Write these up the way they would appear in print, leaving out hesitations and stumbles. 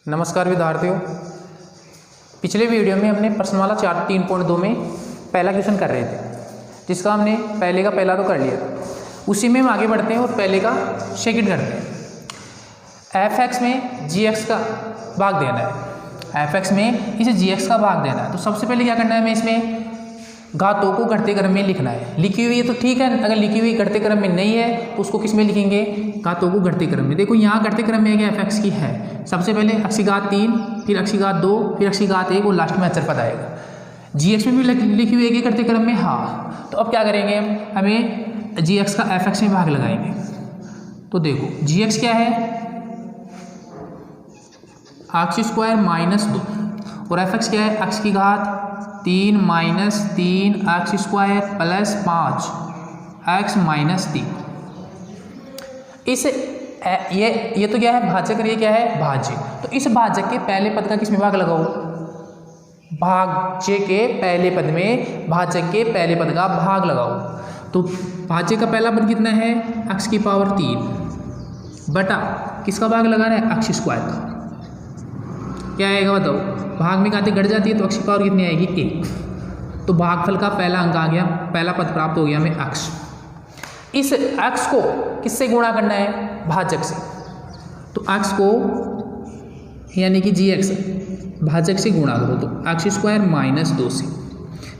नमस्कार विद्यार्थियों, पिछले वीडियो में हमने प्रश्नमाला 3.2 में पहला क्वेश्चन कर रहे थे, जिसका हमने पहले का पहला तो कर लिया था। उसी में हम आगे बढ़ते हैं और पहले का सेकंड करते हैं। f(x) में gx का भाग देना है। f(x) में इसे gx का भाग देना है, तो सबसे पहले क्या करना है, हमें इसमें घातों को घटते क्रम में लिखना है। लिखी हुई है तो ठीक है, अगर लिखी हुई घटते क्रम में नहीं है तो उसको किस में लिखेंगे, घातों को घटते क्रम में। देखो यहाँ घटते क्रम में क्या f(x) की है, सबसे पहले अक्षिघात 3, फिर अक्षिघात 2, फिर अक्षिघात 1 और लास्ट में अचर पद आएगा। gx में भी लिखी हुई है कि घटते क्रम में, हाँ। तो अब क्या करेंगे, हमें gx का f(x) में भाग लगाएंगे। तो देखो gx क्या है, x² - 2 और f(x) क्या है, x की घात 3 - 3 x² + 5 x - 3। इस ये तो क्या है, भाजक, और ये क्या है, भाज्य। तो इस भाजक के पहले पद का किसमें भाग लगाओ, भाज्य के पहले पद में भाजक के पहले पद का भाग लगाओ। तो भाज्य का पहला पद कितना है, x³ बटा किसका भाग लगाना है, x² का। क्या आएगा बताओ, भाग में घातें घट जाती है तो x की पावर कितनी आएगी, 1। तो भागफल का पहला अंक आ गया, पहला पद प्राप्त हो गया हमें x। इस x को किससे गुणा करना है, भाजक से। तो x को यानी कि gx भाजक से गुणा करो, तो x² - 2 से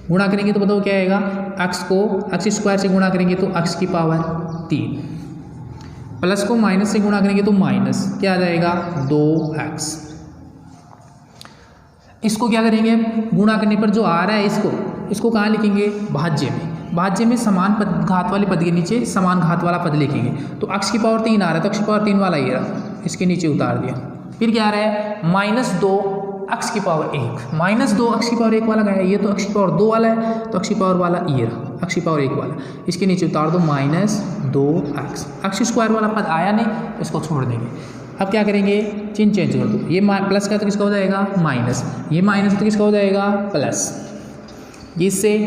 गुणा करेंगे तो बताओ क्या आएगा, x को x² से गुणा करेंगे तो x की पावर 3, प्लस को माइनस से गुणा करेंगे तो माइनस क्या आ जाएगा, 2x। इसको क्या करेंगे, गुणा करने पर जो आ रहा है इसको कहाँ लिखेंगे, भाज्य में। भाज्य में समान पद, घात वाले पद के नीचे समान घात वाला पद लिखेंगे। तो x की पावर 3 आ रहा है, तो x की पावर 3 वाला ये रहा, इसके नीचे उतार दिया। फिर क्या आ रहा है, -2 x की पावर 1, -2 x की पावर 1 वाला गया, ये तो x की पावर 2 वाला है, तो x की पावर वाला ये रहा, x की पावर 1 वाला, इसके नीचे उतार दो -2x। x² वाला पद आया नहीं, इसको छोड़ देंगे। अब क्या करेंगे, चिन्ह चेंज कर दो, ये प्लस का तो किसका हो जाएगा, माइनस, ये माइनस तो किसका हो जाएगा, प्लस। ये इससे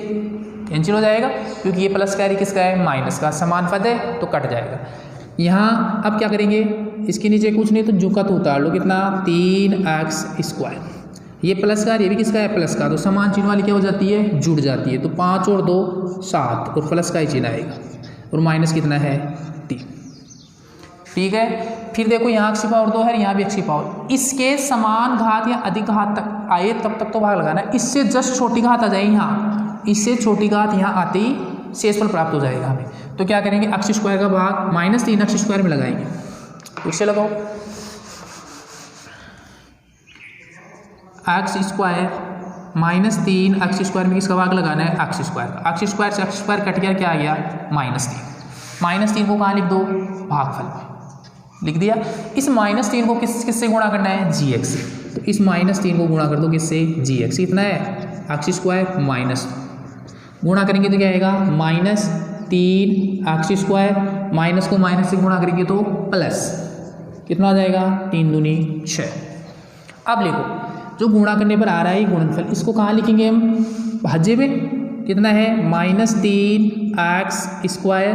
कैंसिल हो जाएगा क्योंकि ये प्लस कैरी किसका है, माइनस का, समान पद है तो कट जाएगा। यहाँ अब क्या करेंगे, इसके नीचे कुछ नहीं तो जुका तो उतार लो, कितना, 3x²। ये प्लस का, ये भी किसका है, प्लस का, तो समान चिन्ह वाली क्या हो जाती है, जुड़ जाती है। तो 5 और 2 7 और प्लस का ही चिन्ह आएगा, और माइनस कितना है, 3। ठीक है। फिर देखो यहाँ x की पावर 2 है, यहाँ भी x की पावर, इसके समान घात या अधिक घात तक आए तब तक तो भाग लगाना है। इससे जस्ट छोटी घात आ जाए यहाँ, इससे छोटी घात यहाँ आते ही शेषफल प्राप्त हो जाएगा हमें। तो क्या करेंगे, x² का भाग -3 x² में लगाएंगे, इससे लगाओ x² - 3 x² में किसका भाग लगाना है, x² का। x² से x² कट गया, क्या आ गया, -3। -3 को कहाँ लिख दो, भागफल में लिख दिया। इस -3 को किससे गुणा करना है, gx से। तो इस -3 को गुणा कर दो किससे, gx। कितना है, x² माइनस, गुणा करेंगे तो क्या आएगा, -3 x², माइनस को माइनस से गुणा करेंगे तो प्लस, कितना आ जाएगा, 3 दूनी 6। अब देखो जो गुणा करने पर आ रहा है गुणनफल, इसको कहाँ लिखेंगे हम, भाज्य में। कितना है, -3 x²,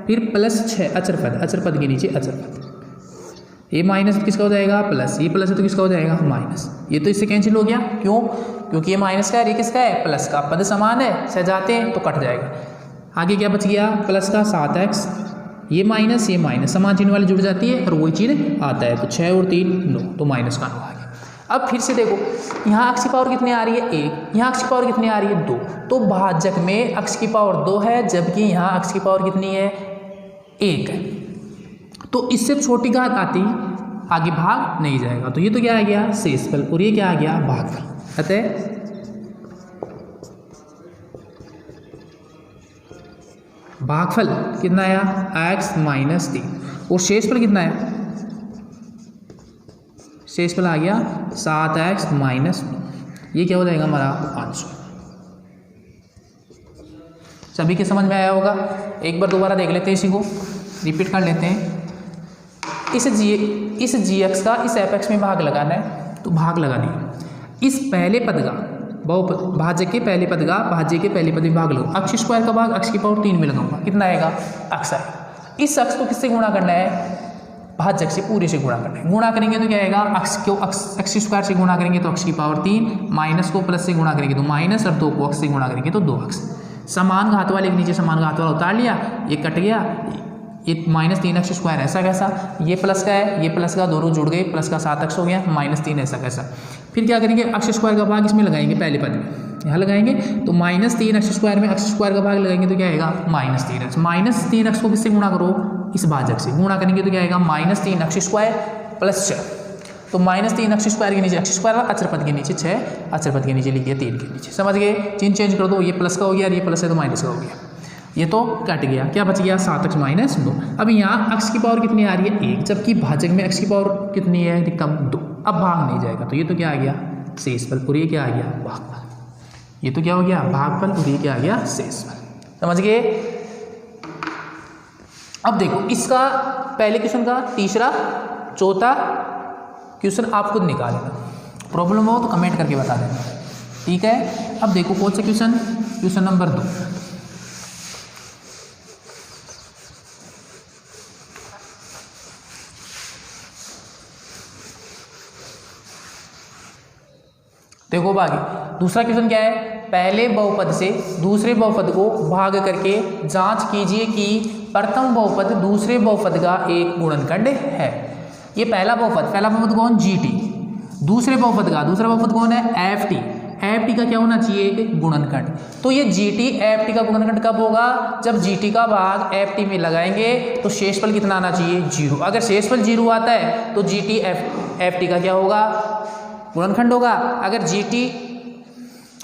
फिर +6 अचर पद के नीचे अचर पद। ये माइनस किसका हो जाएगा, प्लस, ये प्लस है तो किसका हो जाएगा, माइनस। ये तो इससे कैंसिल हो गया, क्यों, क्योंकि ये माइनस का है, ये किसका है, प्लस का। पद समान है, सजाते हैं तो कट जाएगा। आगे क्या बच गया, प्लस का 7x, ये माइनस समान चिन्ह वाली जुड़ जाती है और वही चिन्ह आता है। तो 6 और 3 9, तो माइनस का 9 आ गया। अब फिर से देखो, यहाँ x की पावर कितनी आ रही है, 1, यहाँ x की पावर कितनी आ रही है, 2। तो भाजक में x की पावर 2 है, जबकि यहाँ x की पावर कितनी है, 1 है। तो इससे छोटी घात आती आगे भाग नहीं जाएगा। तो ये तो क्या आ गया, शेषफल, और ये क्या आ गया, भागफल। अतः भागफल कितना आया, x - 3, और शेषफल कितना है, शेषफल आ गया 7x - 9। ये क्या हो जाएगा हमारा आंसर। सभी के समझ में आया होगा। एक बार दोबारा देख लेते हैं, इसी को रिपीट कर लेते हैं। इस gx का इस f(x) में भाग लगाना है, तो भाग लगा दिया। इस पहले पद का बहुपद, भाज्य के पहले पद का भाज्य के पहले पद में भाग लगाओ। x² का भाग x की पावर 3 में लगाऊंगा, कितना आएगा, x आएगा। इस x को किससे गुणा करना है, भाजक से पूरे से गुणा करना है। गुणा करेंगे तो क्या आएगा, एक्स स्क्वायर से गुणा करेंगे तो एक्स की पावर 3, माइनस को प्लस से गुणा करेंगे तो माइनस, और 2 को एक्स से गुणा करेंगे तो 2x। समान घात वाले के नीचे समान घात वाला उतार लिया, ये कट गया, ये -3x स्क्वायर ऐसा कैसा, ये प्लस का है, ये प्लस का, दोनों जुड़ गए, प्लस का 7x हो गया, -3 ऐसा कैसा। फिर क्या करेंगे, एक्स स्क्वायर का भाग इसमें लगाएंगे, पहले पद में यहाँ लगाएंगे तो -3x स्क्वायर में एक्स स्क्वायर का भाग लगाएंगे तो क्या आएगा, -3x। -3x को किससे गुणा करो, इस भाजक से गुणा करेंगे तो क्या आएगा, -3x स्क्वायर प्लस 6। तो -3x स्क्वायर के नीचे एक्स स्क्वायर, अचर पद के नीचे 6, अचर पद के नीचे लिखिए 3 के नीचे। समझ गए, चिन्ह चेंज कर दो, ये प्लस का हो गया और ये प्लस है तो माइनस का हो गया, ये तो कट गया, क्या बच गया, 7x - 2। अब यहाँ x की पावर कितनी आ रही है, 1, जबकि भाजक में x की पावर कितनी है, अधिकतम 2। अब भाग नहीं जाएगा तो ये तो क्या आ गया, शेषफल, और ये क्या आ गया, भागफल। ये तो क्या हो गया, भागफल, और ये क्या आ गया, शेषफल। समझ गए। अब देखो इसका पहले क्वेश्चन का तीसरा चौथा क्वेश्चन आप खुद निकाल लेना, प्रॉब्लम हो तो कमेंट करके बता देना, ठीक है। अब देखो कौन सा क्वेश्चन, क्वेश्चन नंबर 2। देखो बाकी दूसरा क्वेश्चन क्या है, पहले बहुपद से दूसरे बहुपद को भाग करके जांच कीजिए कि प्रथम बहुपद दूसरे बहुपद का एक गुणनखंड है। ये पहला बहुपद कौन, GT। दूसरा बहुपद कौन है, FT। FT का क्या होना चाहिए, एक गुणनखंड। तो ये GT FT का गुणनखंड कब होगा, जब GT का भाग FT में लगाएंगे तो शेषफल कितना आना चाहिए, 0। अगर शेषफल 0 आता है तो GT FT का क्या होगा, गुणनखंड होगा। अगर GT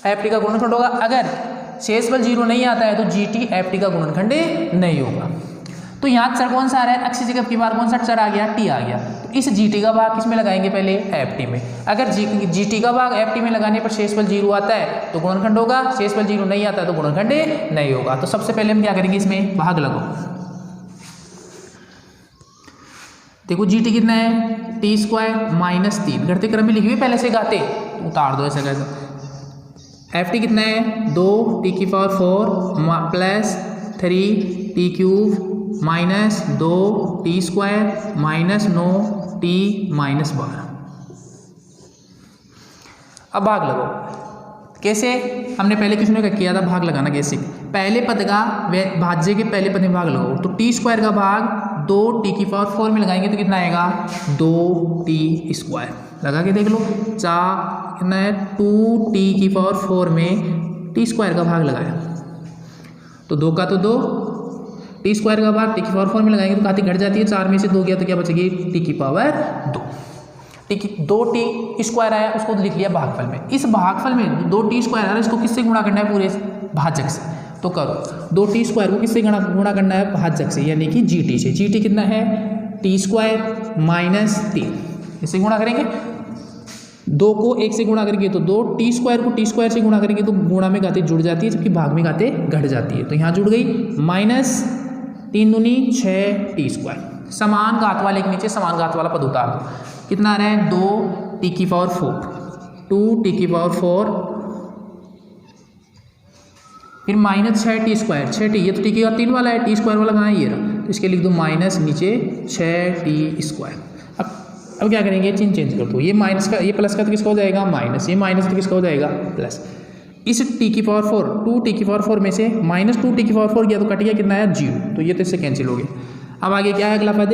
FT का गुणनखंड होगा, अगर शेषफल 0 नहीं आता है तो GT FT का गुणनखंड नहीं होगा। तो यहाँ चर कौन सा आ रहा है, x की जगह की बार कौन सा चर आ गया, t आ गया। तो इस GT का भाग किसमें लगाएंगे, पहले FT में। अगर GT का भाग FT में लगाने पर शेषफल 0 आता है तो गुणनखंड होगा, शेषफल 0 नहीं आता है तो गुणनखंड नहीं होगा। तो सबसे पहले हम क्या करेंगे, इसमें भाग लगाओ। देखो GT कितना है, t² - 3, घटते क्रम में लिखी हुई पहले से गाते, उतार दो ऐसा कैसा। FT कितना है, 2t⁴ plus 3t³ - 2t² - 9t - 12। अब भाग लगाओ, कैसे, हमने पहले क्वेश्चन में क्या किया था, भाग लगाना कैसे। पहले पद का भाज्य के पहले पद में भाग लगाओ, तो t² का भाग 2t⁴ में लगाएंगे तो कितना आएगा, 2t²। लगा के देख लो, 4 कितना है, 2t⁴ में t² का भाग लगाया तो 2 का तो 2, t² का भाग t⁴ में लगाएंगे तो घाती घट जाती है, 4 में से 2 गया तो क्या बचेगी, t⁻²। 2t² आया, उसको लिख लिया भागफल में। इस भागफल में 2t² आ रहा है, इसको किससे गुणा करना है, पूरे भाजक से। तो करो, 2t² को किससे गुणा करना है, भाजक से, यानी कि GT से। GT कितना है, t² - 3, इससे गुणा करेंगे। 2 को 1 से गुणा करेंगे तो 2, t² को t² से गुणा करेंगे तो गुणा में घाते जुड़ जाती है, जबकि भाग में घाते घट जाती है। तो यहाँ जुड़ गई, -3 दूनी 6t²। समान घात वाले के नीचे समान घात वाला पद उतार दो, कितना आ रहा है, 2t⁴, 2t⁴, फिर -6t², 6t, ये तो t की 3 वाला है, t² वाला कहाँ है, ये रहा, तो इसके लिख दो माइनस नीचे 6t²। अब क्या करेंगे, चिन्ह चेंज कर दो, ये माइनस का, ये प्लस का तो किसका हो जाएगा, माइनस, ये माइनस तो किसका हो जाएगा, प्लस। इस t⁴ 2t⁴ में से -2t⁴ गया तो कट गया, कितना आया, 0, तो ये तो इससे कैंसिल हो गया। अब आगे क्या है, अगला पद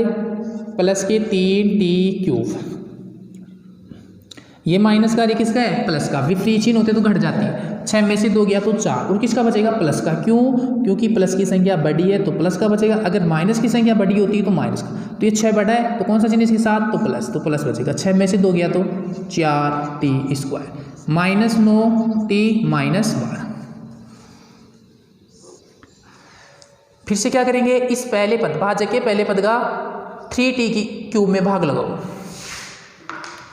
प्लस के 3t³, ये माइनस का, ये किसका है, प्लस का। विपरीत चिन्ह होते तो घट जाती है, 6 में से 2 गया तो 4, और किसका बचेगा, प्लस का। क्यों, क्योंकि प्लस की संख्या बड़ी है तो प्लस का बचेगा, अगर माइनस की संख्या बड़ी होती है तो माइनस का। तो ये 6 बड़ा है तो कौन सा चिन्ह इसके साथ, तो प्लस बचेगा। 6 में से 2 गया तो 4t², -9t - 12। फिर से क्या करेंगे, इस पहले पद, भाजक के पहले पद का 3t³ में भाग लगाओ,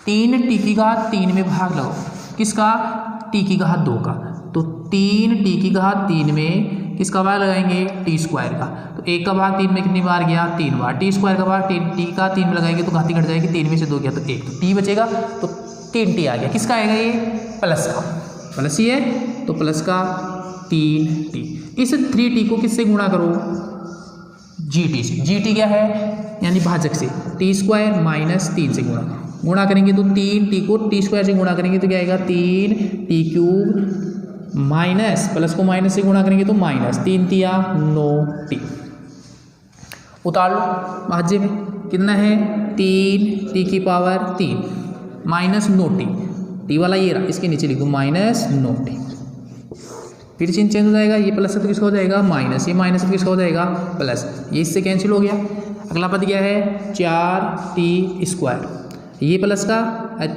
3t³ में भाग लगाओ, किसका, t² 2 का। तो 3t³ में किसका भाग लगाएंगे, t² का। तो 1 का भाग 3 में कितनी बार गया, 3 बार। t² का भाग t³ में लगाएंगे तो घाती घट जाएगी, 3 में से 2 गया तो 1, तो t बचेगा, तो 3t आ गया। किसका आएगा, ये प्लस का, प्लस ही है तो प्लस का 3t। इस 3t को किससे गुणा करो, GT से। GT क्या है, यानी भाजक से टी स्क्वायर माइनस 3 से गुणा करेंगे तो 3t को टी स्क्वायर से गुणा करेंगे तो क्या आएगा 3t क्यूब माइनस प्लस को माइनस से गुणा करेंगे तो माइनस 3 तिया 9t। उतार लो भाज्य में कितना है 3t की पावर 3 माइनस 9t, टी वाला ये रहा, इसके नीचे लिख दो माइनस 9t। फिर चिन्ह चेंज हो जाएगा, ये प्लस है तो किसका हो जाएगा माइनस, ये माइनस है तो किसका हो जाएगा प्लस, ये इससे कैंसिल हो गया। अगला पद क्या है 4t स्क्वायर, ये प्लस का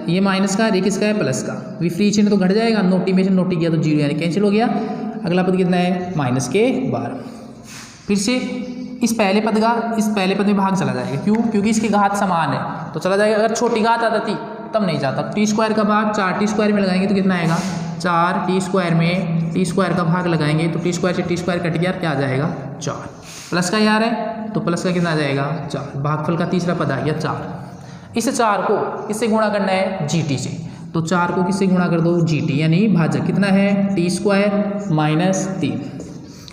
ये माइनस का, ये किसका है प्लस का, अभी फ्री चिन्ह तो घट जाएगा, 9t में से 9t गया तो 0 यानी कैंसिल हो गया। अगला पद कितना है माइनस के 12। फिर से इस पहले पद में भाग चला जाएगा, क्यों, क्योंकि इसकी घात समान है तो चला जाएगा। अगर छोटी घात आ जाती तब नहीं जाता। टी स्क्वायर का भाग 4t स्क्वायर में लगाएंगे तो कितना आएगा 4t स्क्वायर में टी स्क्वायर का भाग लगाएंगे तो टी स्क्वायर से टी स्क्वायर कट गया, क्या आ जाएगा 4, प्लस का यार है तो प्लस का कितना आ जाएगा 4, भागफल का तीसरा पद आ गया 4। इस 4 को किससे गुणा करना है gt से, तो 4 को किससे गुणा कर दो gt, यानी भाजक कितना है टी स्क्वायर माइनस 3,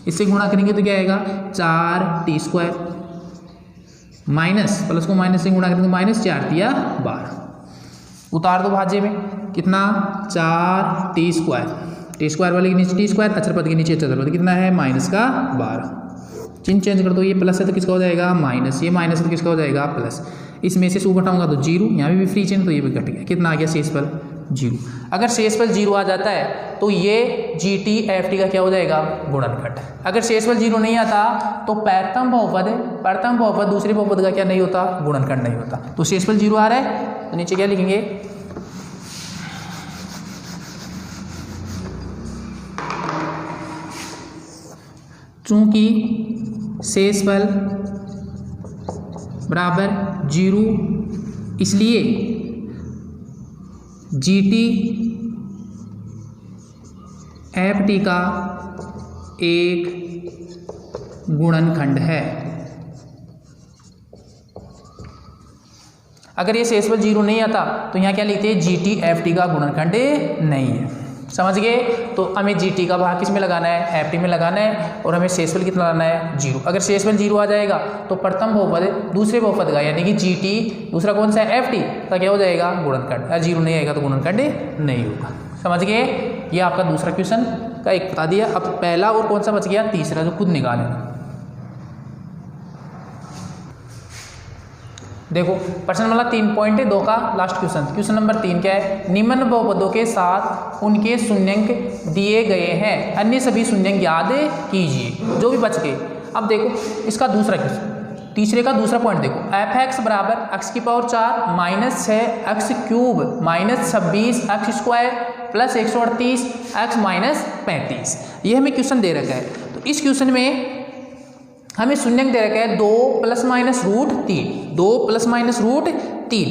इससे गुणा करेंगे तो क्या आएगा 4t स्क्वायर माइनस प्लस को माइनस से गुणा करेंगे तो माइनस 4 तिया 12। उतार दो भाज्य में कितना 4t स्क्वायर, टी स्क्वायर वाले के नीचे टी स्क्वायर, अचर पद के नीचे अचर पद कितना है माइनस का 12। चिन्ह चेंज कर दो, ये प्लस है तो किसका हो जाएगा माइनस, ये माइनस है तो किसका हो जाएगा प्लस, इसमें से 100 घटाऊंगा तो 0, यहाँ भी फ्री चिन्ह तो ये भी घट गया, कितना आ गया शेषफल 0। अगर शेषफल 0 आ जाता है तो ये gt ft का क्या हो जाएगा गुणनखंड। अगर शेषफल 0 नहीं आता तो प्रथम बहुपद दूसरे बहुपद का क्या नहीं होता गुणनखंड नहीं होता। तो शेषफल 0 आ रहा है तो नीचे क्या लिखेंगे चूंकि शेषफल बराबर 0 इसलिए gt ft का एक गुणनखंड है। अगर ये शेषफल 0 नहीं आता तो यहाँ क्या लिखते हैं gt ft का गुणनखंड नहीं है। समझ गए? तो हमें gt का भाग किस में लगाना है ft में लगाना है और हमें शेषफल कितना लाना है 0। अगर शेषफल 0 आ जाएगा तो प्रथम बहुपद दूसरे बहुपद का यानी कि gt दूसरा कौन सा है ft का क्या हो जाएगा गुणनखंड। अगर 0 नहीं आएगा तो गुणनखंड नहीं होगा। समझ गए? ये आपका दूसरा क्वेश्चन का एक बता दिया। अब पहला और कौन सा बच गया तीसरा, जो खुद निकालेना। देखो प्रश्न वाला 3.2 का लास्ट क्वेश्चन नंबर 3 क्या है, निम्न बहुपदों के साथ उनके शून्यंक दिए गए हैं, अन्य सभी शून्यंक याद कीजिए जो भी बच गए। अब देखो इसका दूसरा क्वेश्चन, तीसरे का दूसरा पॉइंट देखो, एफ एक्स बराबर एक्स की power 4 minus 6 x cube minus 26 x square plus 138 x minus 35, ये हमें क्वेश्चन दे रखा है। तो इस क्वेश्चन में हमें शून्यंक दे रखा है 2 + -√3, 2 + -√3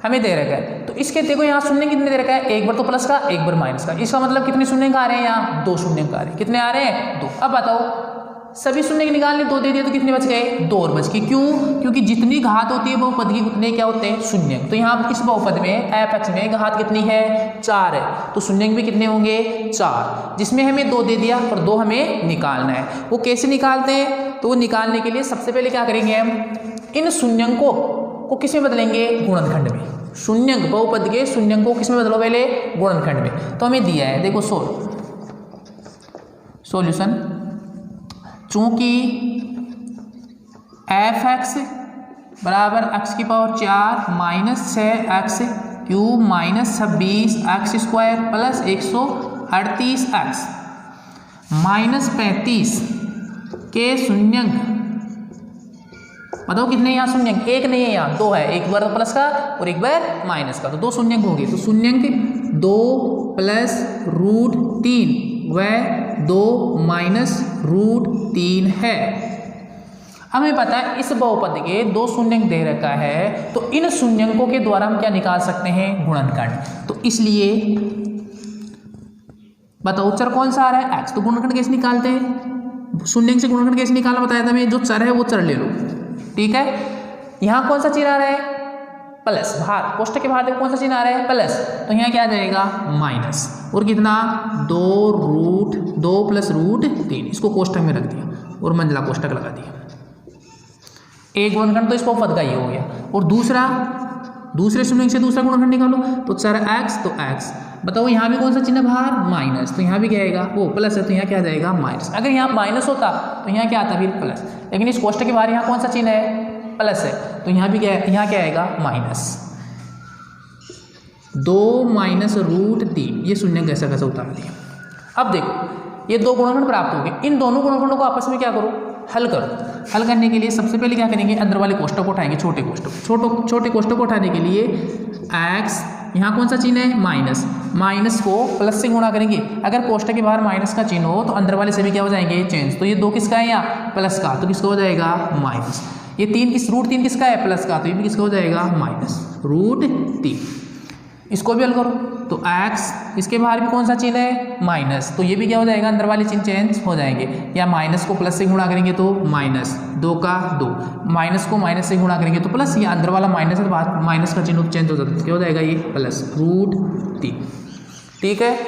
हमें दे रखा है। तो इसके देखो यहाँ शून्यंक कितने दे रखा है, एक बार तो प्लस का एक बार माइनस का, इसका मतलब कितने शून्यंक आ रहे हैं यहाँ 2 शून्यंक आ रहे हैं। कितने आ रहे हैं 2। अब बताओ सभी शून्यंक निकालने 2 दे दिए तो कितने बच गए 2 और बच गए। क्यों? क्योंकि जितनी घात होती है बहुपद की उतने क्या होते हैं शून्यंक। तो यहाँ इस बहुपद में एफ एक्स में घात कितनी है 4 है, तो शून्यंक भी कितने होंगे 4, जिसमें हमें 2 दे दिया और 2 हमें निकालना है। वो कैसे निकालते हैं, तो वो निकालने के लिए सबसे पहले क्या करेंगे हम इन शून्यंकों को किस में बदलेंगे गुणनखंड में। शून्यंक बहुपद के शून्यंकों को किस में बदलो पहले गुणनखंड में। तो हमें दिया है देखो सॉल्यूशन, चूंकि एफ एक्स बराबर एक्स की power 4 minus 6 x cube minus 26 x square plus 138 x minus 35 के शून्यंक बताओ कितने यहाँ शून्यंक, एक नहीं है यहाँ 2 है, एक बार प्लस का और एक बार माइनस का, तो 2 शून्यंक हो गए। तो शून्यंक 2 + √3 व 2 -√3 है। हमें पता है इस बहुपद के 2 शून्यंक दे रखा है, तो इन शून्यंकों के द्वारा हम क्या निकाल सकते हैं गुणनखंड। तो इसलिए बताओ चर कौन सा आ रहा है x, तो गुणनखंड कैसे निकालते हैं, शून्यंक से गुणनखंड कैसे निकालना बताया था मैं, जो चर है वो चर ले लो। ठीक है, यहाँ कौन सा चिन्ह आ रहा है प्लस, बाहर कोष्ठक के बाहर देखो कौन सा चिन्ह आ रहा है प्लस, तो यहाँ क्या आ जाएगा माइनस और कितना 2 + √3, इसको कोष्ठक में रख दिया और मंझला कोष्ठक लगा दिया। एक गुणनखंड तो इस बहुपद का ये हो गया, और दूसरे शून्य से दूसरा गुणनखंड निकालो तो 4x तो x। बताओ यहाँ भी कौन सा चिन्ह बाहर, माइनस, तो यहाँ भी क्या आएगा, वो प्लस है तो यहाँ क्या आ जाएगा माइनस। अगर यहाँ माइनस होता तो यहाँ क्या आता फिर प्लस, लेकिन इस कोष्ठक के बाहर यहाँ कौन सा चिन्ह है, प्लस है, तो यहाँ भी क्या है, यहाँ क्या आएगा माइनस। 2 माइनस रूट 3, ये शून्य कैसा कैसा उतार दिया। अब देखो ये दो गुणनखंड प्राप्त हो गए, इन दोनों गुणनखंडों को आपस में क्या करो, हल करो। हल करने के लिए सबसे पहले क्या करेंगे, अंदर वाले कोष्ठक को उठाएंगे, छोटे कोष्ठक को उठाने के लिए x, यहाँ कौन सा चिन्ह है माइनस, माइनस को प्लस से गुणा करेंगे। अगर कोष्ठक के बाहर माइनस का चिन्ह हो तो अंदर वाले सभी क्या हो जाएंगे चेंज, तो ये 2 किसका है यहाँ प्लस का, तो किसका हो जाएगा माइनस। ये 3 रूट 3 किसका है प्लस का, तो ये भी किसका हो जाएगा माइनस रूट 3। इसको भी हल करो तो x, इसके बाहर भी कौन सा चिन्ह है माइनस, तो ये भी क्या हो जाएगा अंदर वाले चिन्ह चेंज हो जाएंगे। या माइनस को प्लस से गुणा करेंगे तो माइनस 2 का 2, माइनस को माइनस से गुणा करेंगे तो प्लस, या अंदर वाला माइनस है तो बाहर माइनस का चिन्ह चेंज हो जाता है, क्या हो जाएगा ये प्लस रूट 3। ठीक है,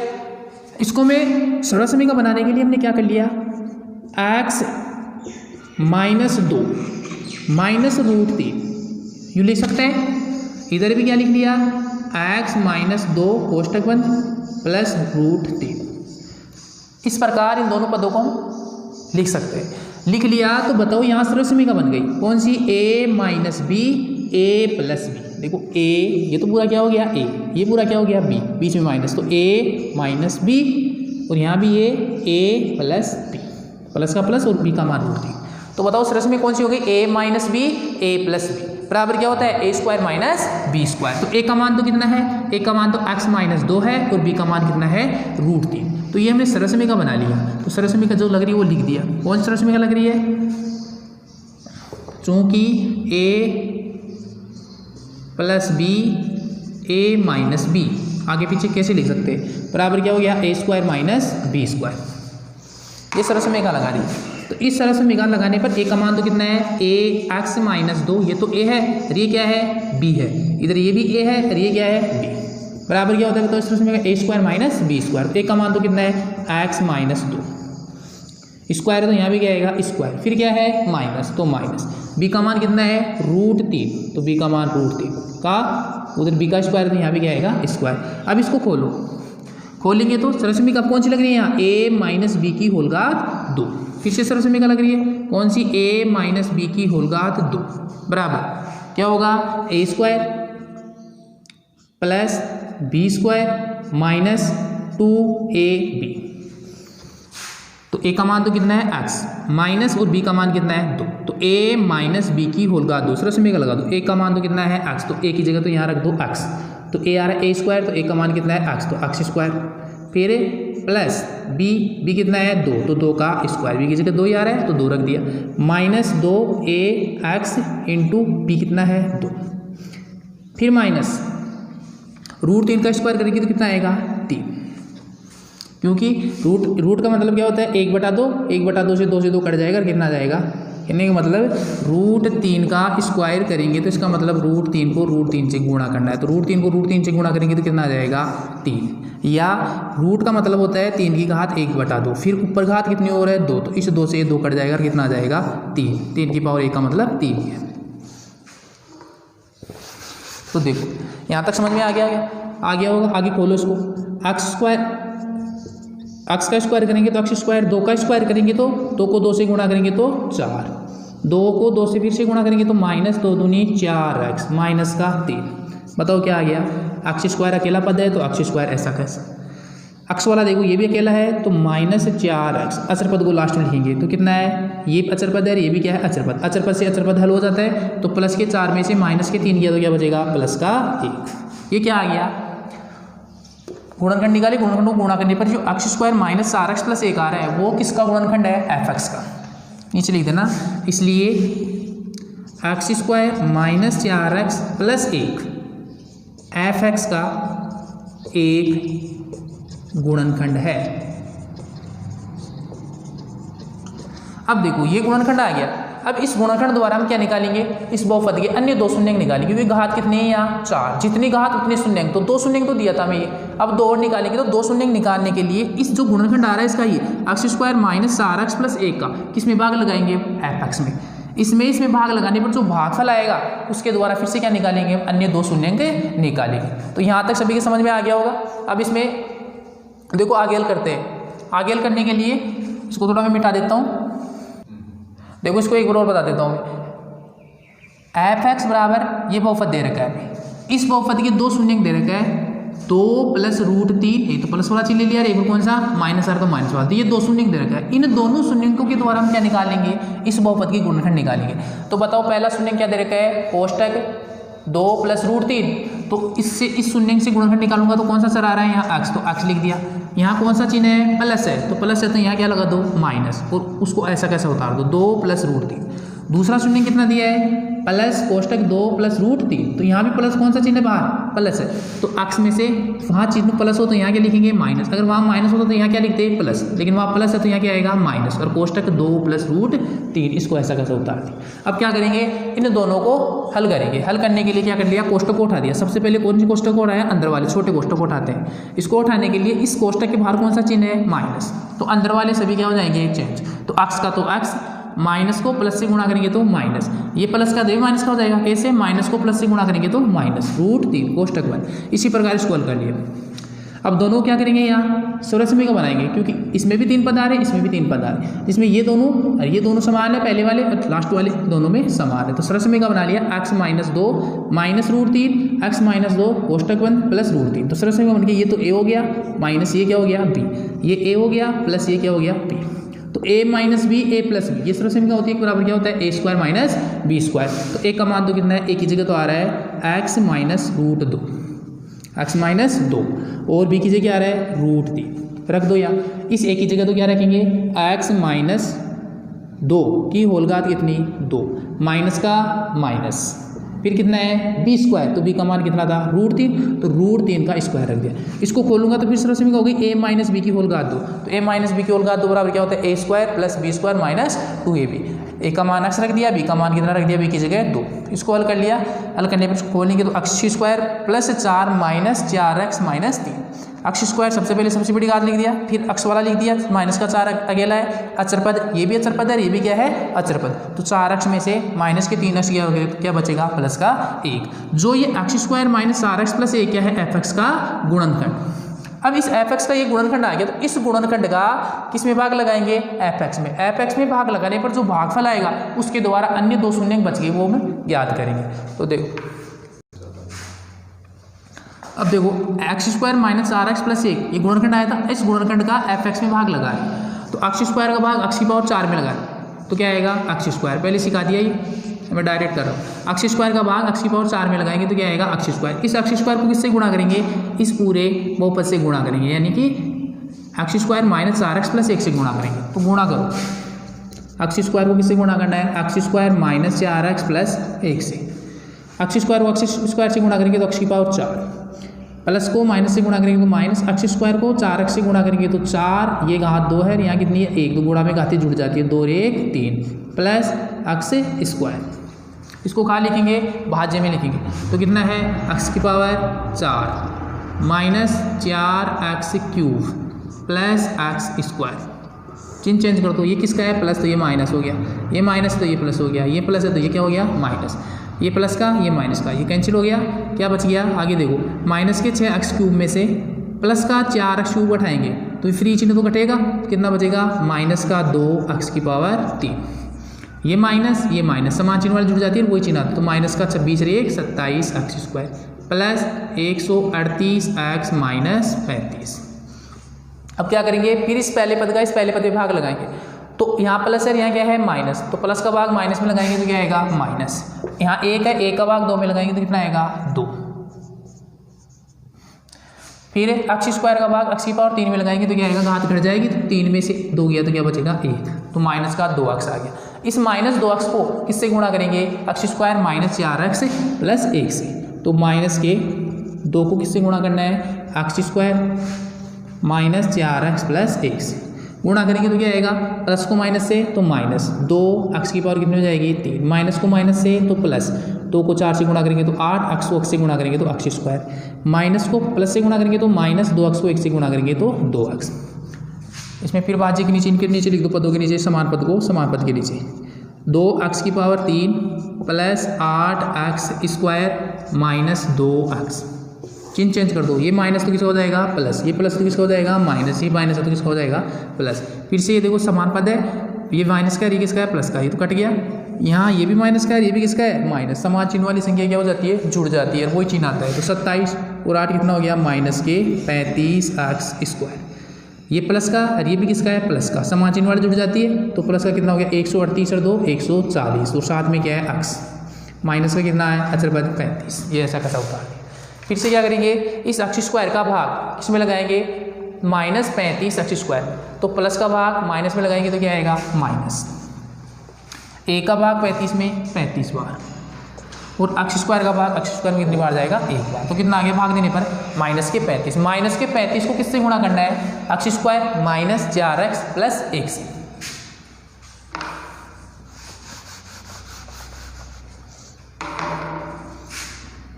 इसको मैं सरल समीकरण बनाने के लिए हमने क्या कर लिया, x माइनस 2 माइनस रूट 3 यूँ लिख सकते हैं। इधर भी क्या लिख लिया, x माइनस 2 कोष्ठक बंद प्लस रूट 3। इस प्रकार इन दोनों पदों को हम लिख सकते हैं। लिख लिया तो बताओ यहाँ सरल समीकरण बन गई कौन सी, a minus b a plus b. देखो a, ये तो पूरा क्या हो गया a, ये पूरा क्या हो गया b, बीच में माइनस, तो a माइनस बी, और यहाँ भी a प्लस बी, प्लस का प्लस और b का मान रूट 3। तो बताओ सरल समीकरण कौन सी हो गई, a minus b a plus b बराबर क्या होता है, a square minus b square. तो a का मान तो कितना है, a का मान तो x माइनस 2 है और b का मान कितना है रूट 3। तो ये हमने सरल समीकरण बना लिया। तो सरल समीकरण जो लग रही है वो लिख दिया। कौन सरल समीकरण लग रही है, चूंकि a plus b a minus b, आगे पीछे कैसे लिख सकते हैं, बराबर क्या हो गया a square minus b square. ये सरल समीकरण लगा दी। तो इस सरल समीकरण लगाने पर a का मान तो कितना है, a x माइनस 2, ये तो a है और ये क्या है b है, इधर ये भी a है और ये क्या है b, बराबर क्या होता है, तो इस सरल समीकरण a square minus b square. a का मान तो कितना है x माइनस 2, स्क्वायर है तो यहाँ भी क्या आएगा स्क्वायर, फिर क्या है माइनस, तो माइनस, b का मान कितना है रूट 3, तो b का मान रूट 3 का, उधर b का स्क्वायर तो यहाँ भी क्या आएगा स्क्वायर। अब इसको खोलेंगे तो सरल समीकरण कौन सी लग रही है यहाँ, a माइनस बी की होल घात 2। फिर से सरल समीकरण लग रही है कौन सी, a माइनस बी की होल घात 2 बराबर क्या होगा, a square plus b square minus 2ab। तो a का मान तो कितना है x माइनस और b का मान कितना है 2, तो a माइनस बी की होल घात 2 सरल समीकरण लगा दो। a का मान तो कितना है x, तो a की जगह तो यहाँ रख दो x, तो a आ रहा है a स्क्वायर, तो a का मान कितना है x, तो x स्क्वायर, फिर प्लस b कितना है 2, तो 2 का स्क्वायर, b की जगह 2 ही आ रहा है तो 2 रख दिया, माइनस 2ax इंटू b कितना है 2, फिर माइनस रूट 3 का स्क्वायर करेंगे तो कितना आएगा 3, क्योंकि रूट का मतलब क्या होता है 1/2 से 2 से 2 कट जाएगा, कितना आ जाएगा, कहने का मतलब रूट 3 का स्क्वायर करेंगे तो इसका मतलब रूट 3 को रूट 3 से गुणा करना है, तो रूट 3 को रूट 3 से गुणा करेंगे तो कितना आ जाएगा 3, या रूट का मतलब होता है 3 की घात 1/2, फिर ऊपर घात कितनी और है 2, तो इस 2 से 2 कट जाएगा, कितना आ जाएगा 3 की पावर 1 का मतलब 3 है। तो देखो यहाँ तक समझ में आ गया होगा। आगे खोलो इसको, x का स्क्वायर करेंगे तो x स्क्वायर, 2 का स्क्वायर करेंगे तो 2 को 2 से गुणा करेंगे तो 4, 2 को 2 से फिर से गुणा करेंगे तो माइनस 2 दूनी 4x माइनस का 3। बताओ क्या आ गया, x स्क्वायर अकेला पद है तो x स्क्वायर ऐसा कैसा, x वाला देखो ये भी अकेला है तो माइनस 4x, अचर पद को लास्ट में लिखेंगे तो कितना है, ये अचर पद है, ये भी क्या है अचर पद, अचर पद से अचर पद हल हो जाता है, तो प्लस के 4 में से माइनस के 3 किया तो क्या बचेगा प्लस का 1। ये क्या आ गया, गुणनखंड निकाले, गुणनखंड को गुणा करने पर जो x square minus 4x plus 1 आ रहा है वो किसका गुणनखंड है, fx का, नीचे लिख देना। इसलिए x square minus 4x plus 1 fx का एक गुणनखंड है। अब देखो ये गुणनखंड आ गया। अब इस गुणनखंड द्वारा हम क्या निकालेंगे, इस बहुपद के अन्य 2 शून्यंक निकालेंगे, क्योंकि घात कितने हैं यहाँ 4, जितनी घात उतने शून्यंक, तो 2 शून्यंक तो दिया था मैं ये, अब 2 और निकालेंगे, तो 2 शून्यंक निकालने के लिए इस जो गुणनखंड आ रहा है इसका ये x square minus 4x plus 1 का किस में भाग लगाएंगे, fx में। इसमें भाग लगाने पर जो भागफल आएगा उसके द्वारा फिर से क्या निकालेंगे, अन्य दो शून्यंक निकालेंगे। तो यहाँ तक सभी के समझ में आ गया होगा। अब इसमें देखो आगे हल करते हैं। आगे हल करने के लिए इसको थोड़ा मैं मिटा देता हूँ। देखो इसको एक बार और बता देता हूँ मैं। एफ एक्स बराबर ये बहुपद दे रखा है, इस बहुपद के दो शून्यंक दे रखा है, 2 + √3, एक तो प्लस वाला चिन्ह ले लिया, एक कौन सा माइनस आर तो माइनस वाला, तो ये दो शून्यंक दे रखा है। इन दोनों शून्यंकों के द्वारा हम क्या निकालेंगे, इस बहुपद की गुणनखंड निकालेंगे। तो बताओ पहला शून्यंक क्या दे रखा है, कोष्टक 2 + √3, तो इससे इस शून्यंक से गुणनखंड निकालूंगा तो कौन सा सर आ रहा है यहाँ x, तो x लिख दिया। यहाँ कौन सा चिन्ह है, प्लस है, तो प्लस है तो यहाँ क्या लगा दो माइनस, और उसको ऐसा कैसे उतार दो 2 + √3। दूसरा शून्यंक कितना दिया है, प्लस कोष्टक 2 + √3, तो यहाँ भी प्लस कौन सा चिन्ह है बाहर, प्लस है, तो x में से वहाँ चिन्ह प्लस हो तो यहाँ क्या लिखेंगे माइनस, अगर वहाँ माइनस होता तो यहाँ क्या लिखते हैं प्लस, लेकिन वहाँ प्लस है तो यहाँ क्या आएगा माइनस, और कोष्टक 2 + √3 इसको ऐसा कैसे उतार दिया। अब क्या करेंगे, इन दोनों को हल करेंगे। हल करने के लिए क्या कर लिया, कोष्टक को उठा दिया। सबसे पहले कौन सी कोष्टक को उठाया, अंदर वाले छोटे कोष्टक को उठाते हैं। इसको उठाने के लिए इस कोष्टक के बाहर कौन सा चिन्ह है माइनस, तो अंदर वाले सभी क्या हो जाएंगे चेंज, तो x का तो x, माइनस को प्लस से गुणा करेंगे तो माइनस, ये प्लस का तो माइनस का हो जाएगा, कैसे माइनस को प्लस से गुणा करेंगे तो माइनस √3 कोष्टक 1। इसी प्रकार इसको हल कर लिया। अब दोनों क्या करेंगे, यहाँ सर्वसमय का बनाएंगे, क्योंकि इसमें भी 3 पद आ रहे हैं, इसमें भी 3 पद आ रहे हैं, जिसमें ये दोनों समान है, पहले वाले और लास्ट वाले दोनों में समान है। तो सर्वसमय का बना लिया, x - 2 -√3, x - 2 कोष्टक 1 + √3, तो सर्वसमय का बन गया। ये तो a हो गया, माइनस ये क्या हो गया b, ये a हो गया प्लस ये क्या हो गया b, तो a - b a + b, ये सर्वसमय का होती है, बराबर क्या होता है a² - b²। तो a का मान तो कितना है, a की जगह तो आ रहा है x - √2, x - 2, और b की जगह क्या आ रहा है √3, रख दो यहाँ। इस a की जगह तो क्या रखेंगे, x - 2 की होल घात कितनी 2, माइनस का माइनस, फिर कितना है b², तो b का मान कितना था √3, तो √3 का स्क्वायर रख दिया। इसको खोलूंगा तो फिर सर्वसमय का होगी a - b की होल घात 2, तो a - b की होल घात 2 बराबर क्या होता है a² + b² - 2ab। a का मान x रख दिया, b का मान कितना रख दिया, b की जगह 2। इसको हल कर लिया। हल करने पर इसको खोलेंगे तो x² + 4 - 4x - 3, x² सबसे पहले सबसे बड़ी घात लिख दिया, फिर x वाला लिख दिया, माइनस का 4 अकेला है, अचर पद, ये भी अचर पद है, ये भी क्या है अचर पद, तो 4x में से माइनस के 3x क्या हो गया, क्या बचेगा प्लस का 1, जो ये x² - 4x + 1 क्या है f(x) का गुणनखंड। अब इस f(x) का ये गुणनखंड आ गया, तो इस गुणनखंड का किस में भाग लगाएंगे, f(x) में। f(x) में भाग लगाने पर जो भागफल आएगा उसके द्वारा अन्य दो शून्यंक बच गए वो हम याद करेंगे। तो देखो, अब देखो x² - 4x + 1 ये गुणनखंड आया था, इस गुणनखंड का f(x) में भाग लगा है, तो x² का भाग x⁴ में लगा है, तो क्या आएगा x², पहले सिखा दिया ये, मैं डायरेक्ट कर रहा हूँ। x² का भाग x⁴ में लगाएंगे तो क्या आएगा x², इस x² को किससे गुणा करेंगे, इस पूरे बहुपद से गुणा करेंगे, यानी कि x² - 4x + 1 से गुणा करेंगे। तो गुणा करो, x² को किससे गुणा करना है, x² - 4x + 1 से, x² को x² से गुणा करेंगे तो x⁴, प्लस को माइनस से गुणा करेंगे तो माइनस, x² को 4x से गुणा करेंगे तो 4, ये घात 2 है, यहाँ कितनी है 1, तो गुणा में घातें जुड़ जाती है, 2 और 1 3 प्लस x²। इसको कहाँ लिखेंगे, भाज्य में लिखेंगे, तो कितना है x⁴ minus 4x³ plus x²। चिन्ह चेंज कर दो, ये किसका है प्लस, तो ये माइनस हो गया, ये माइनस तो ये प्लस हो गया, ये प्लस है तो ये क्या हो गया माइनस, ये प्लस का ये माइनस का ये कैंसिल हो गया, क्या बच गया आगे देखो, माइनस के 6x³ में से प्लस का 4x³ उठाएंगे तो फ्री चिन्ह तो घटेगा, कितना बचेगा माइनस का 2x⁴, ये माइनस समान चिन्ह वाली जुड़ जाती है, वही चिन्ह आता है, तो माइनस का 26 और 1 27x² प्लस 138x - 35। अब क्या करेंगे, फिर इस पहले पद का इस पहले पद में भाग लगाएंगे, तो यहाँ प्लस है, यहाँ क्या है माइनस, तो प्लस का भाग माइनस में लगाएंगे तो क्या आएगा माइनस, यहाँ 1 है, 1 का भाग 2 में लगाएंगे तो कितना आएगा 2, फिर x² का भाग x⁴ 3 में लगाएंगे तो क्या आएगा, घात घट जाएगी, तो 3 में से 2 गया तो क्या बचेगा 1, तो माइनस का 2x आ गया। इस -2x को किससे गुणा करेंगे, x² - 4x + 1 से, तो माइनस के 2 को किससे गुणा करना है, x² - 4x + 1 से गुणा करेंगे तो क्या आएगा, प्लस को माइनस से तो माइनस 2, x⁴ कितनी हो जाएगी 3, माइनस को माइनस से तो प्लस, 2 को 4 से गुणा करेंगे तो 8, x को x से गुणा करेंगे तो x², माइनस को प्लस से गुणा करेंगे तो माइनस 2x को 1 से गुणा करेंगे तो 2x। इसमें फिर भाज्य के नीचे, इनके नीचे लिख दो, पदों के नीचे समान पद को समान पद के नीचे 2x³ plus 8x² minus 2x। चिन्ह चेंज कर दो, ये माइनस तो किसका हो जाएगा प्लस, ये प्लस तो किसका हो जाएगा माइनस, ये माइनस तो किसका हो जाएगा प्लस। फिर से ये देखो समान पद है, ये माइनस का है, ये किसका है प्लस का, ये तो कट गया। यहाँ ये भी माइनस का है, ये भी किसका है माइनस। समान चिन्ह वाली संख्या क्या हो जाती है जुड़ जाती है, वही चिन्ह आता है। तो 27 और 8 कितना हो गया माइनस के 35x²। ये प्लस का और ये भी किसका है प्लस का, समान चिन्ह वाली जुड़ जाती है। तो प्लस का कितना हो गया 138 और 2 140 और साथ में क्या है x। माइनस का कितना है अचर पद 35। ये ऐसा कैसा होता है। फिर से क्या करेंगे, इस x² का भाग इसमें लगाएंगे माइनस 35x²। तो प्लस का भाग माइनस में लगाएंगे तो क्या आएगा माइनस। a का भाग 35 में 35 बार और x² का भाग x² में कितनी बार जाएगा 1 बार। तो कितना आगे भाग देने पर माइनस के 35। माइनस के 35 को किससे गुणा करना है x² माइनस 4x प्लस 1 से।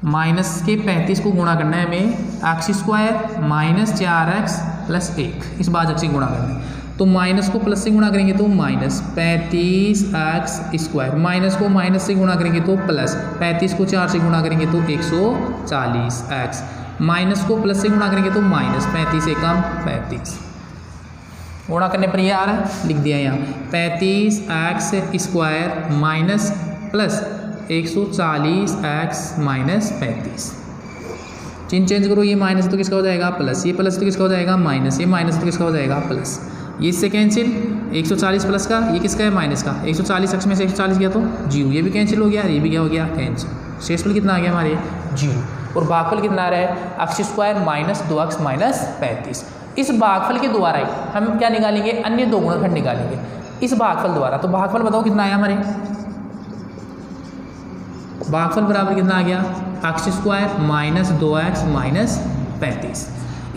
माइनस के 35 को गुणा करना है हमें x² माइनस 4x प्लस 1, इस बाजक से गुणा करना है। तो माइनस को प्लस से गुणा करेंगे तो माइनस 35x², माइनस को माइनस से गुणा करेंगे तो प्लस 35 को 4 से गुणा करेंगे तो 140x, माइनस को प्लस से गुणा करेंगे तो माइनस 35 से कम 35। गुणा करने पर ये आ रहा है, लिख दिया यहाँ 35x² minus plus 140x minus 35। चिन्ह चेंज करो, ये माइनस तो किसका हो जाएगा प्लस, ये प्लस तो किसका हो जाएगा माइनस, ये माइनस तो किसका हो जाएगा प्लस। ये इससे कैंसिल 140 प्लस का, ये किसका है माइनस का। 140 x में से 140 गया तो 0, ये भी कैंसिल हो गया, ये भी क्या हो गया कैंसिल। शेषफल कितना आ गया हमारे 0 और भागफल कितना आ रहा है x² माइनस 2x माइनस 35। इस भागफल के द्वारा हम क्या निकालेंगे अन्य दो गुणनखंड निकालेंगे इस भागफल द्वारा। तो भागफल बताओ कितना आया हमारे, भागफल बराबर कितना आ गया x² माइनस 2x माइनस 35।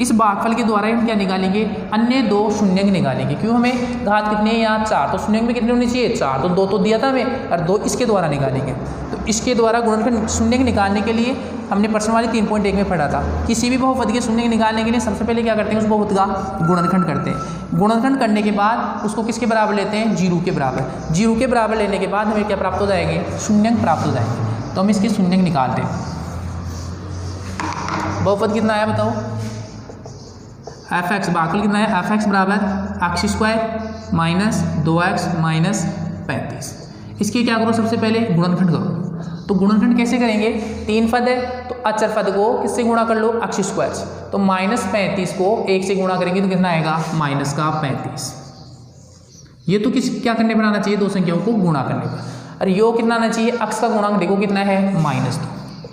इस भागफल के द्वारा हम क्या निकालेंगे अन्य दो शून्यंक निकालेंगे। क्यों, हमें घात कितने हैं यहाँ 4, तो शून्यंक में कितने होने चाहिए 4, तो 2 तो दिया था हमें और 2 इसके द्वारा निकालेंगे। तो इसके द्वारा गुणनखंड शून्यंक निकालने के लिए हमने प्रश्न वाली 3.1 में पढ़ा था। किसी भी बहुपद के शून्यंक निकालने के लिए सबसे पहले क्या करते हैं उस बहुपद का गुणनखंड करते हैं। गुणनखंड करने के बाद उसको किसके बराबर लेते हैं 0 के बराबर। 0 के बराबर लेने के बाद हमें क्या प्राप्त हो जाएंगे शून्यंक प्राप्त हो जाएंगे। तो हम इसके शून्यंक निकालते हैं। बहुपद कितना आया बताओ f(x), भागफल कितना है f(x) बराबर x² माइनस 2x माइनस 35। इसके क्या करो सबसे पहले गुणनखंड करो। तो गुणनखंड कैसे करेंगे, 3 पद है तो अचर पद को किससे गुणा कर लो x² से। तो माइनस 35 को 1 से गुणा करेंगे तो कितना आएगा माइनस का 35। ये तो क्या करने पर आना चाहिए दो संख्याओं को गुणा करने पर। और योग कितना आना चाहिए x का गुणांक देखो कितना है -2।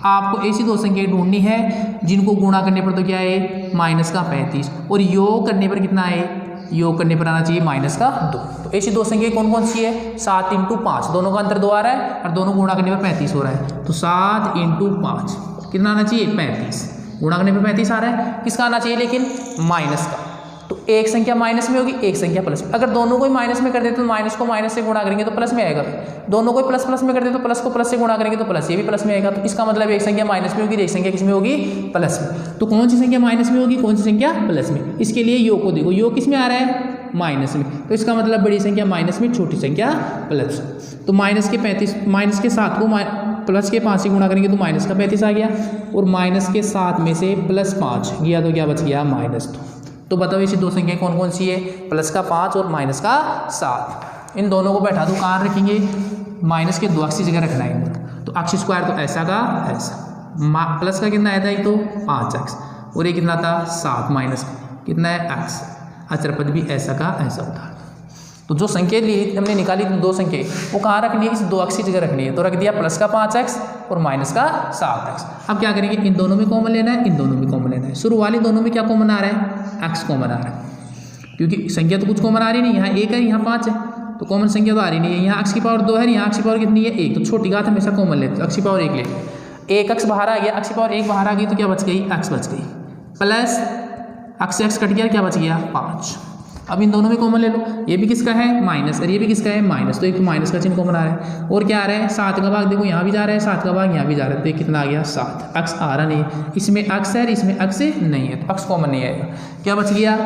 आपको ऐसी दो संख्याएं ढूंढनी है जिनको गुणा करने पर तो क्या है माइनस का 35 और योग करने पर कितना है योग करने पर आना चाहिए माइनस का 2। तो ऐसी दो संख्या कौन कौन सी है 7 × 5, दोनों का अंतर 2 आ रहा है और दोनों गुणा करने पर 35 हो रहा है। तो 7 × 5 कितना आना चाहिए 35, गुणा करने पर 35 आ रहा है। किसका आना चाहिए लेकिन माइनस का। तो एक संख्या माइनस में होगी एक संख्या प्लस में। अगर दोनों को माइनस में कर देते तो माइनस को माइनस से गुणा करेंगे तो प्लस में आएगा। दोनों को प्लस प्लस में कर देते तो प्लस को प्लस से गुणा करेंगे तो प्लस, ये भी प्लस में आएगा। तो इसका मतलब एक संख्या माइनस में होगी एक संख्या किस में होगी प्लस में। तो कौन सी संख्या माइनस में होगी कौन सी संख्या प्लस में। इसके लिए योग को देखो, योग किस में आ रहा है माइनस में। तो इसका मतलब बड़ी संख्या माइनस में छोटी संख्या प्लस। तो माइनस के 35 माइनस के 7 को प्लस के 5 से गुणा करेंगे तो माइनस का 35 आ गया और माइनस के 7 में से प्लस 5 गया तो क्या बच गया -2। तो बताओ ऐसी दो संख्याएं कौन कौन सी है प्लस का 5 और माइनस का 7। इन दोनों को बैठा दो, कहाँ रखेंगे माइनस के 2x की जगह रखना है। तो x² तो ऐसा का ऐसा, प्लस का कितना आया था ये तो 5x और ये कितना था 7 माइनस कितना है x। अचर पद भी ऐसा का ऐसा होता है। तो जो संख्या ली हमने निकाली दो संख्या वो कहाँ रखनी है इस 2x की जगह रखनी है। तो रख दिया प्लस का 5x और माइनस का 7x। अब क्या करेंगे इन दोनों में कॉमन लेना है इन दोनों में कॉमन लेना है। शुरू वाले दोनों में क्या कॉमन आ रहा है x कॉमन आ रहा है क्योंकि संख्या तो कुछ कॉमन आ रही नहीं। यहाँ 1 है यहाँ 5 है तो कॉमन संख्या तो आ रही नहीं है। यहाँ x⁴ 2 है यहाँ x⁴ कितनी है 1। तो छोटी घात हमेशा कॉमन लेते x⁴ 1 ले 1x बाहर आ गया x⁴ 1 बाहर आ गई तो क्या बच गई x बच गई प्लस x से x कट गया क्या बच गया 5। अब इन दोनों में कॉमन ले लो, ये भी किसका है माइनस और ये भी किसका है माइनस। तो एक तो माइनस का चिन्ह कॉमन आ रहा है और क्या आ रहा है 7 का भाग देखो यहाँ भी जा रहा है 7 का भाग यहाँ भी जा रहा है। तो ये कितना आ गया 7। x आ रहा नहीं है, इसमें x है इसमें x नहीं है तो x कॉमन नहीं आएगा। क्या बच गया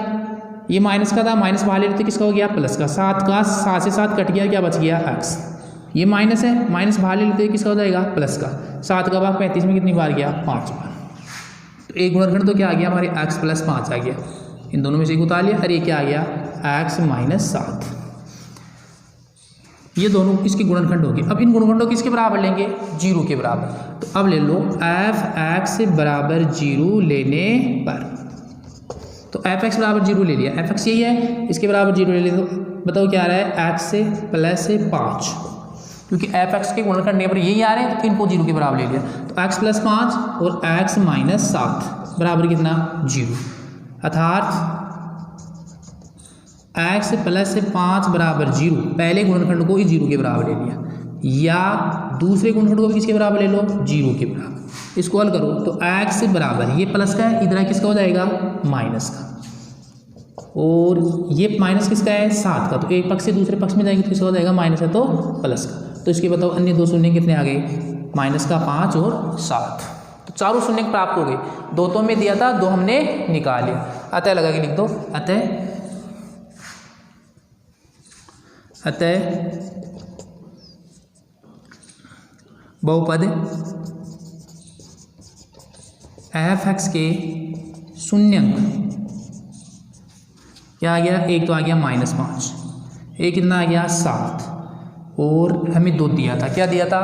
ये माइनस का था माइनस बाहर ले तो किसका हो गया प्लस का। 7 का 7 से 7 कट गया क्या बच गया x। ये माइनस है, माइनस बाहर ले लेते हैं, किसका हो जाएगा प्लस का। 7 का भाग 35 में कितनी बार गया 5 बार। तो एक गुणनखंड तो क्या आ गया हमारे x प्लस 5 आ गया, इन दोनों में से एक उतार लिया, और ये क्या आ गया x माइनस 7। ये दोनों किसके गुणनखंड होंगे। अब इन गुणनखंडों किसके बराबर लेंगे 0 के बराबर। तो अब ले लो f(x) बराबर 0 लेने पर, तो f(x) बराबर 0 ले लिया, f(x) यही है, इसके बराबर 0 ले लिया। तो बताओ क्या आ रहा है x से प्लस 5, क्योंकि f(x) के गुणनखंड नेबर यही आ रहे हैं, तो इनको 0 के बराबर ले लिया। तो x प्लस 5 और x माइनस 7 बराबर कितना 0, अर्थात x प्लस 5 बराबर 0। पहले गुणनखंड को ही 0 के बराबर ले लिया, या दूसरे गुणनखंड को भी किसके बराबर ले लो 0 के बराबर। इसको हल करो तो x बराबर, ये प्लस का है, इधर किसका हो जाएगा माइनस का, और ये माइनस किसका है 7 का। तो एक पक्ष से दूसरे पक्ष में जाएंगे तो किसका हो जाएगा माइनस है तो प्लस का। तो इसके बताओ अन्य दो शून्य कितने आ गए, माइनस का 5 और 7। तो चारों शून्य प्राप्त हो गए, दो तो में दिया था, दो हमने निकाल लिया। अतः लगा के लिख दो, अतः बहुपद f(x) के शून्यंक क्या आ गया, एक तो आ गया -5, एक कितना आ गया 7, और हमें 2 दिया था, क्या दिया था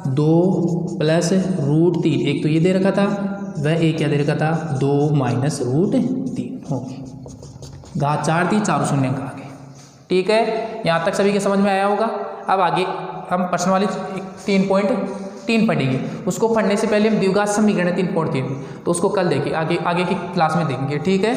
2 प्लस √3, एक तो ये दे रखा था, वह एक क्या दे रखा था 2 माइनस √3 हो गई। घात 4 थी, चारों शून्य आ गए। ठीक है, यहाँ तक सभी के समझ में आया होगा। अब आगे हम प्रश्न वाली 3.3 पढ़ेंगे, उसको पढ़ने से पहले हम द्विघात समीकरण 3.3, तो उसको कल देखें, आगे की क्लास में देखेंगे। ठीक है।